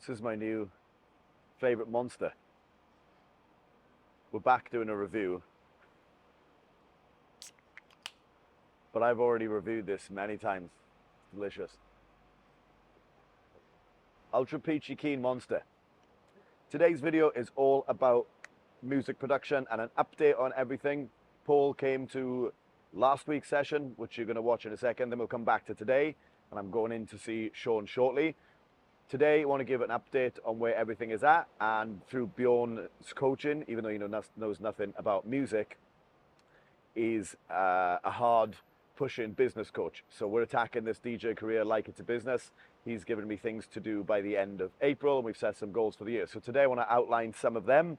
This is my new favorite monster. We're back doing a review, but I've already reviewed this many times. It's delicious. Ultra Peachy Keen Monster. Today's video is all about music production and an update on everything. Paul came to last week's session, which you're going to watch in a second, then we'll come back to today, and I'm going in to see Sean shortly. Today I want to give an update on where everything is at, and through Bjorn's coaching, even though he knows nothing about music, is a hard pushing business coach. So we're attacking this DJ career like it's a business. He's given me things to do by the end of April, and we've set some goals for the year. So today I want to outline some of them.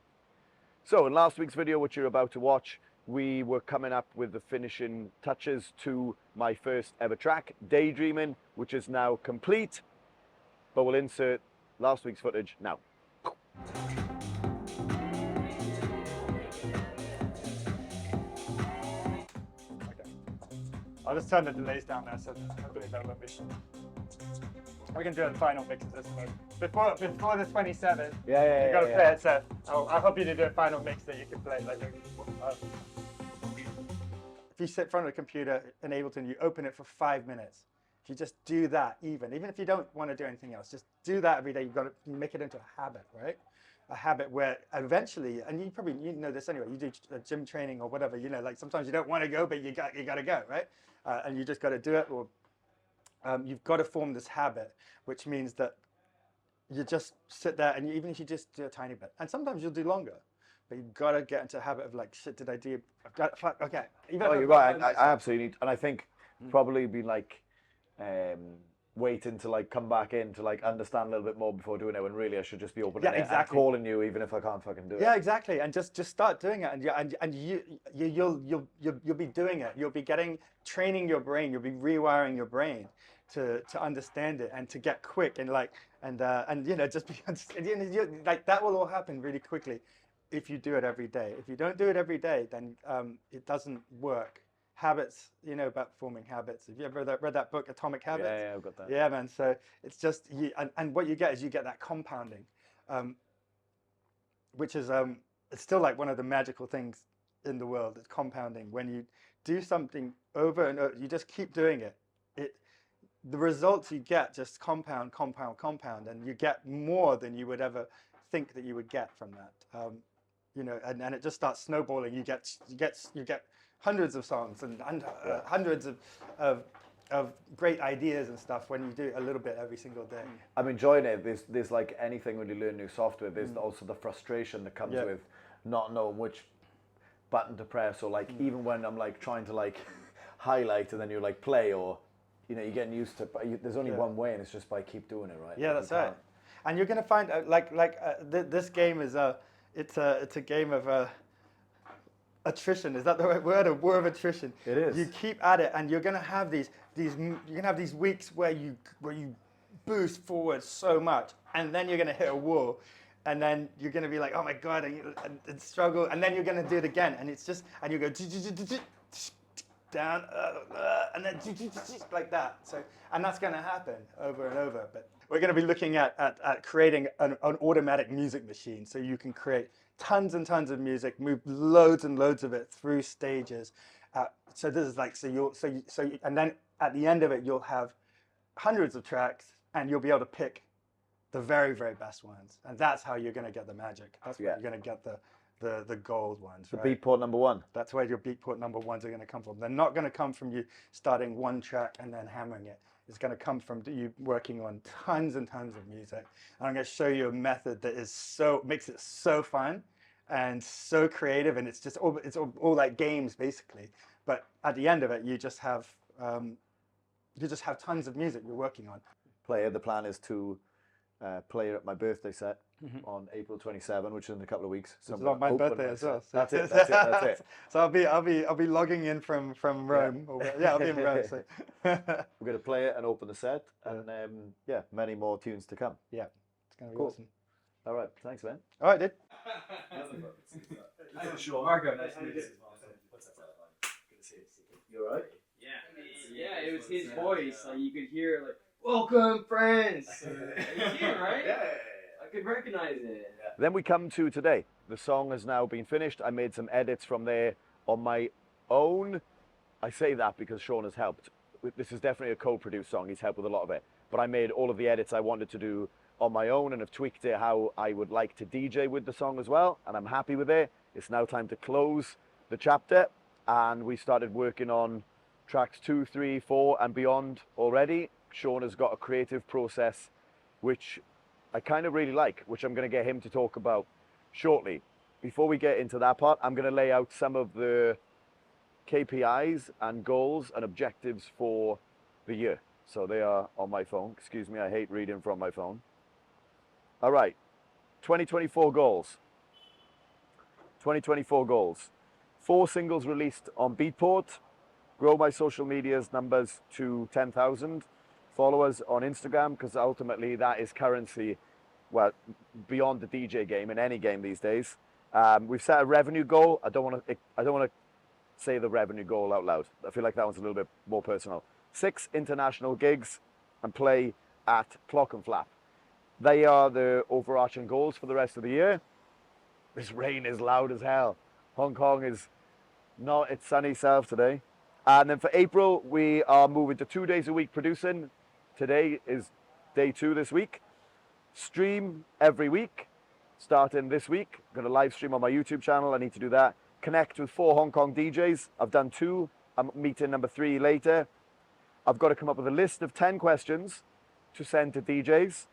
So in last week's video, which you're about to watch, we were coming up with the finishing touches to my first ever track, Daydreaming, which is now complete. But we'll insert last week's footage now. Okay. I'll just turn the delays down there so hopefully that won't be. We can do the final mix of this one. Before the 27th, you got to play it. So I hope you do a final mix that you can play. If you sit in front of the computer in Ableton, you open it for 5 minutes. If you just do that, even if you don't want to do anything else, just do that every day. You make it into a habit, right? A habit where eventually, and you know this anyway. You do gym training or whatever. You know, like sometimes you don't want to go, but you got to go, right? And you just got to do it. Or you've got to form this habit, which means that you just sit there, and even if you just do a tiny bit, and sometimes you'll do longer. But you've got to get into a habit of like, shit, did I do? Okay. Oh, you're right. I absolutely need, and I think probably be like. Waiting to like come back in to like understand a little bit more before doing it, when really I should just be opening it and calling you even if I can't fucking do it. Yeah, exactly. And just start doing it, and you'll be doing it. You'll be training your brain. You'll be rewiring your brain to understand it and to get quick and just be like that will all happen really quickly if you do it every day. If you don't do it every day, then it doesn't work. Habits, you know about forming habits. Have you ever read that book, Atomic Habits? Yeah, I've got that. Yeah, man. So it's just, and what you get is you get that compounding, which is it's still like one of the magical things in the world. It's compounding. When you do something over and over, you just keep doing it. The results you get just compound, and you get more than you would ever think that you would get from that. You know, and it just starts snowballing. You get hundreds of songs and hundreds of great ideas and stuff when you do it a little bit every single day. I'm enjoying it. There's like anything when you learn new software, there's also the frustration that comes with not knowing which button to press, or like even when I'm like trying to like highlight and then you like play, or you know, you're getting used to, but there's only one way, and it's just by keep doing it, right? Yeah, that's right. And you're gonna find this game is it's a game of attrition. Is that the right word? A war of attrition. It is. You keep at it, and you're gonna have these weeks where you boost forward so much, and then you're gonna hit a wall, and then you're gonna be like, oh my god, and struggle, and then you're gonna do it again, and it's just, and you go down, and then like that. So, and that's gonna happen over and over. But we're gonna be looking at creating an automatic music machine, so you can create tons and tons of music, move loads and loads of it through stages. So this is like, and then at the end of it, you'll have hundreds of tracks, and you'll be able to pick the very, very best ones. And that's how you're going to get the magic. That's where you're going to get the gold ones. The Beatport #1. That's where your Beatport #1s are going to come from. They're not going to come from you starting one track and then hammering it. It's going to come from you working on tons and tons of music. And I'm going to show you a method that makes it so fun and so creative, and it's all like games basically. But at the end of it, you just have tons of music you're working on. The plan is to play at my birthday set on April 27, which is in a couple of weeks. So it's not my birthday as well. So. That's it. So I'll be logging in from Rome. I'll be in Rome. So. We're going to play it and open the set, and many more tunes to come. Yeah, it's going to be awesome. All right, thanks, man. All right, dude. Sure. Marco, nice to meet you. What's that like? Good to see you. You all right? Yeah, it was his voice. Like you could hear, like, "Welcome, friends." He's here, right? Yeah. could recognize it. Yeah. Then we come to today. The song has now been finished. I made some edits from there on my own. I say that because Sean has helped. This is definitely a co-produced song. He's helped with a lot of it. But I made all of the edits I wanted to do on my own and have tweaked it how I would like to DJ with the song as well. And I'm happy with it. It's now time to close the chapter. And we started working on tracks 2, 3, 4 and beyond already. Sean has got a creative process which I kind of really like, which I'm going to get him to talk about shortly. Before we get into that part, I'm going to lay out some of the KPIs and goals and objectives for the year. So they are on my phone. Excuse me, I hate reading from my phone. All right, 2024 goals. 2024 goals. 4 singles released on Beatport. Grow my social media's numbers to 10,000 followers on Instagram, because ultimately that is currency, well, beyond the DJ game, in any game these days. We've set a revenue goal. I don't want to say the revenue goal out loud. I feel like that one's a little bit more personal. 6 international gigs and play at Clock and Flap. They are the overarching goals for the rest of the year. This rain is loud as hell. Hong Kong is not its sunny self today. And then for April, we are moving to 2 days a week producing. Today is day 2 this week. Stream every week, starting this week. I'm going to live stream on my YouTube channel. I need to do that. Connect with 4 Hong Kong DJs. I've done 2. I'm meeting number 3 later. I've got to come up with a list of 10 questions to send to DJs.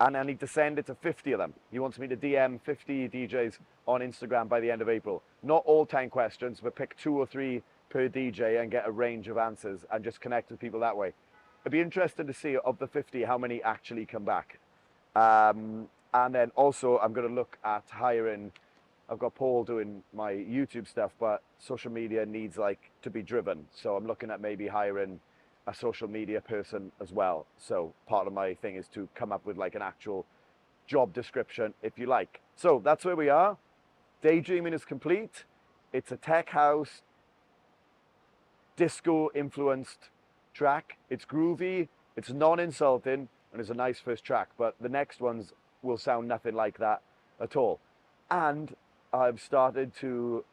And I need to send it to 50 of them. He wants me to DM 50 DJs on Instagram by the end of April. Not all 10 questions, but pick 2 or 3 per DJ and get a range of answers and just connect with people that way. It'd be interesting to see of the 50 how many actually come back. And then also I'm going to look at hiring. I've got Paul doing my YouTube stuff, but social media needs like to be driven. So I'm looking at maybe hiring a social media person as well. So part of my thing is to come up with like an actual job description, if you like. So that's where we are. Daydreaming is complete. It's a tech house, disco influenced track. It's groovy, it's non-insulting, and it's a nice first track, but the next ones will sound nothing like that at all. And I've started to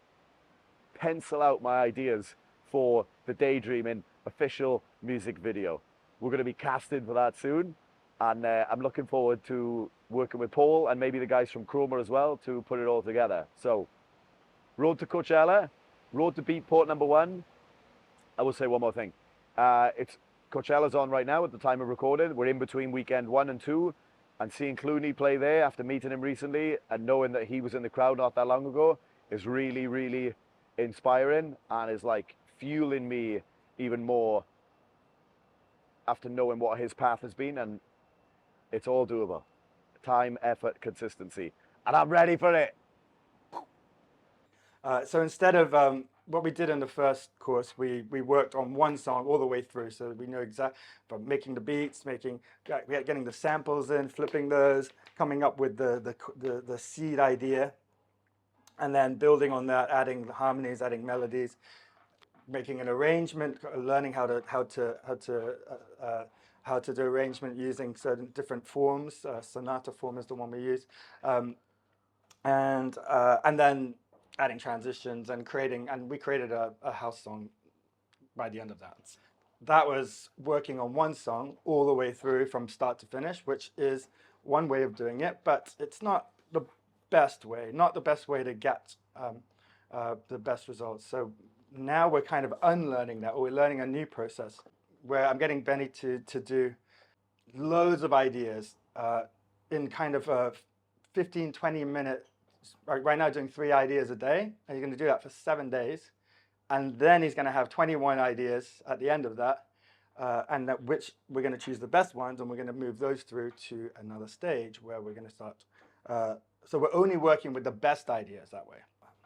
pencil out my ideas for the Daydreaming official music video. We're going to be casting for that soon, and I'm looking forward to working with Paul and maybe the guys from Chroma as well to put it all together. So, road to Coachella, road to Beatport #1. I will say one more thing. Coachella's on right now at the time of recording. We're in between weekend 1 and 2, and seeing Cloonee play there after meeting him recently and knowing that he was in the crowd not that long ago is really, really inspiring and is like fueling me even more after knowing what his path has been, and it's all doable. Time, effort, consistency, and I'm ready for it. So instead of what we did in the first course, we worked on one song all the way through. So we know exactly from making the beats, getting the samples in, flipping those, coming up with the seed idea, and then building on that, adding the harmonies, adding melodies, making an arrangement, learning how to do arrangement using certain different forms. Sonata form is the one we use, and then adding transitions and we created a house song by the end of that. That was working on one song all the way through from start to finish, which is one way of doing it, but it's not the best way, to get the best results. So now we're kind of unlearning that, or we're learning a new process where I'm getting Benny to do loads of ideas in kind of a 15, 20 minute, right now doing 3 ideas a day, and he's going to do that for 7 days. And then he's going to have 21 ideas at the end of that, and that which we're going to choose the best ones, and we're going to move those through to another stage where we're going to start. So we're only working with the best ideas that way.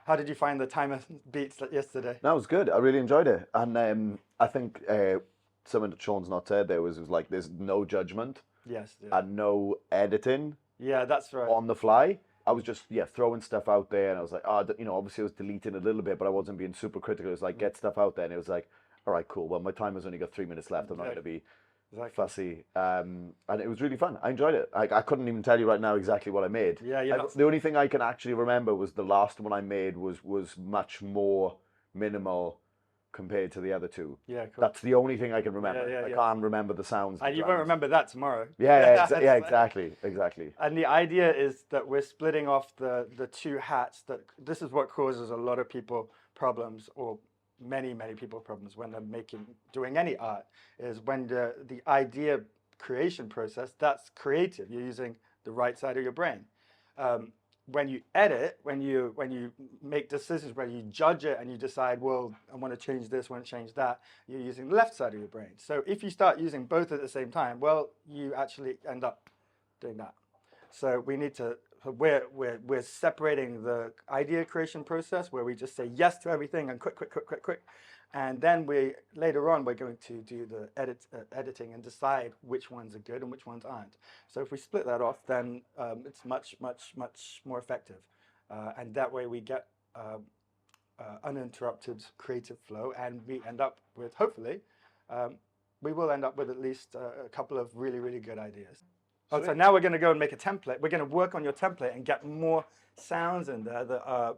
How did you find the timer beats yesterday? That was good. I really enjoyed it. And I think something that Sean's not said there was like there's no judgment. Yes. Yeah. And no editing. Yeah, that's right. On the fly. I was just, throwing stuff out there, and I was like, obviously I was deleting a little bit, but I wasn't being super critical. It was like, get stuff out there, and it was like, all right, cool. Well, my timer's only got 3 minutes left. I'm not going to be fussy, and it was really fun. I enjoyed it. I couldn't even tell you right now exactly what I made. Yeah, The only thing I can actually remember was the last one I made was much more minimal compared to the other two. Yeah, cool. That's the only thing I can remember. Yeah, I yeah. can't remember the sounds. And the you won't drums. remember that tomorrow. Yeah, That's exactly. And the idea is that we're splitting off the two hats. That this is what causes a lot of people problems, or many people problems when they're doing any art, is when the idea creation process, that's creative. You're using the right side of your brain. When you edit, when you make decisions, when you judge it and you decide, well, I want to change this, I want to change that, you're using the left side of your brain. So if you start using both at the same time, well, you actually end up doing that. So we need to, we're separating the idea creation process, where we just say yes to everything and quick. And then later on, we're going to do the editing and decide which ones are good and which ones aren't. So if we split that off, then it's much more effective. And that way we get uninterrupted creative flow, and we end up with, hopefully, we will end up with at least a couple of really good ideas. Oh, so now we're going to go and make a template. We're going to work on your template and get more sounds in there that are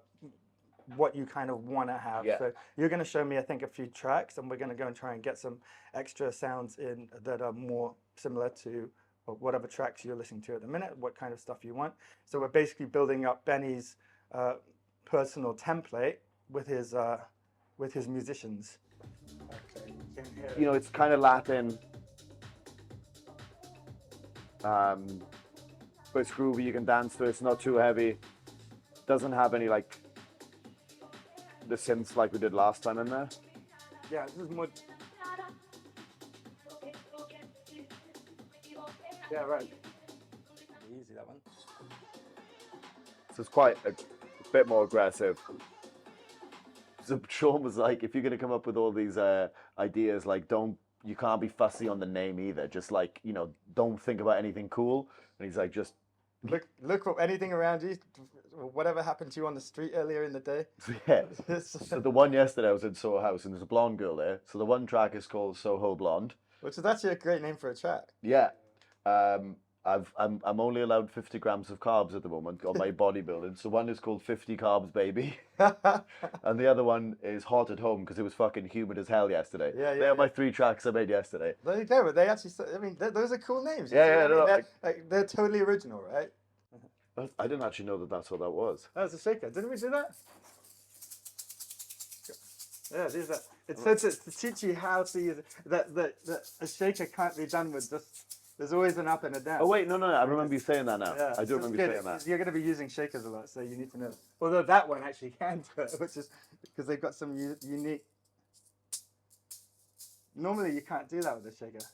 what you kind of want to have. Yeah. So you're going to show me, I think, a few tracks, and we're going to go and try and get some extra sounds in that are more similar to whatever tracks you're listening to at the minute, what kind of stuff you want. So we're basically building up Benny's personal template with his musicians. Okay, you can hear it. You know, it's kind of Latin. But it's groovy, you can dance to it, it's not too heavy. Doesn't have any like the synths like we did last time in there. Yeah, this is more. Yeah, right. Easy, that one. So it's quite a bit more aggressive. So Sean was like, if you're gonna come up with all these ideas, like you can't be fussy on the name either. Just like, you know, don't think about anything cool. And he's like, just look for anything around you, whatever happened to you on the street earlier in the day. yeah. So the one yesterday I was in Soho House and there's a blonde girl there. So the one track is called Soho Blonde. Which is actually a great name for a track. Yeah. I'm only allowed 50 grams of carbs at the moment on my bodybuilding. So one is called 50 Carbs Baby. And the other one is Hot at Home because it was fucking humid as hell yesterday. Yeah, They are my 3 tracks I made yesterday. There you go, but they actually, I mean, those are cool names. They're totally original, right? I didn't actually know that that's what that was. That was a shaker. Didn't we do that? Yeah, these are. It's so to teach you how to use that a shaker can't be done with just. There's always an up and a down. Oh wait, no, I remember you saying that now. Yeah, I do remember you saying that. You're going to be using shakers a lot, so you need to know. Although that one actually can do it, which is because they've got some unique. Normally you can't do that with a shaker.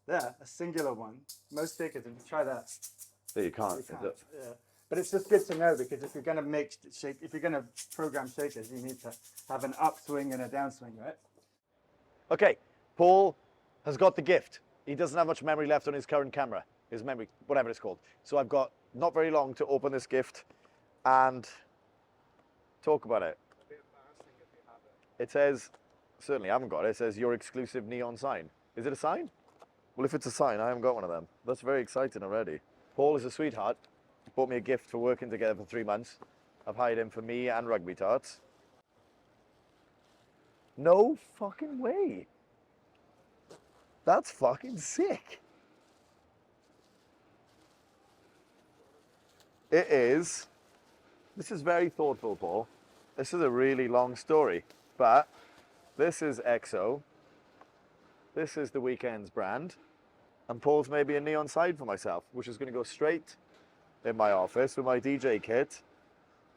There, a singular one. Most shakers, if you try that. Yeah, you can't. Yeah. But it's just good to know, because if you're going to if you're going to program shakers, you need to have an upswing and a downswing, right? Okay, Paul has got the gift. He doesn't have much memory left on his current camera, his memory, whatever it's called. So I've got not very long to open this gift and talk about it. It says, certainly I haven't got it, it says your exclusive neon sign. Is it a sign? Well, if it's a sign, I haven't got one of them. That's very exciting already. Paul is a sweetheart. He bought me a gift for working together for 3 months. I've hired him for me and rugby tarts. No fucking way. That's fucking sick. It is. This is very thoughtful, Paul. This is a really long story, but this is EXO. This is the Weekend's brand. And Paul's made me a neon sign for myself, which is going to go straight in my office with my DJ kit.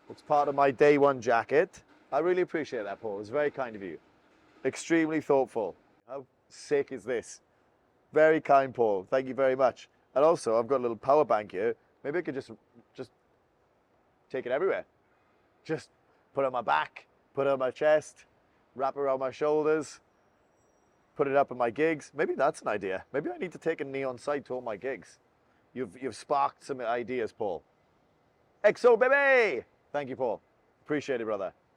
It's part of my day one jacket. I really appreciate that, Paul. It's very kind of you. Extremely thoughtful. How sick is this? Very kind, Paul. Thank you very much. And also, I've got a little power bank here. Maybe I could just take it everywhere. Just put it on my back, put it on my chest, wrap it around my shoulders, put it up in my gigs. Maybe that's an idea. Maybe I need to take a neon sight to all my gigs. You've sparked some ideas, Paul. EXO, baby! Thank you, Paul. Appreciate it, brother.